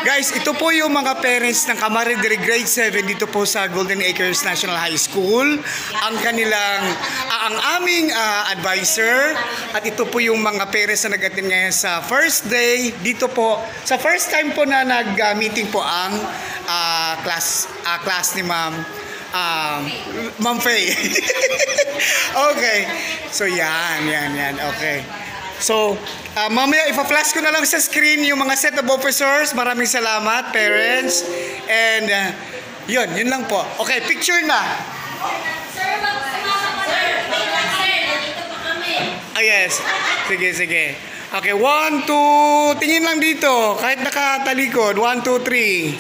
Guys, ito po yung mga parents ng Camaraderie Grade 7 dito po sa Golden Acres National High School. Ang aming advisor, at ito po yung mga parents na nag-attend ngayon sa first day dito po. Sa first time po na nag-meeting po ang class ni Ma'am Faye. Okay. So yan. Okay. So, mamaya ipa-flash ko na lang sa screen yung mga set of officers. Maraming salamat, parents. And, yun lang po. Okay, picture na. Sir, nandito pa kami. Yes. Sige. Okay, 1, 2, tingin lang dito. Kahit nakatalikod. 1, 2, 3.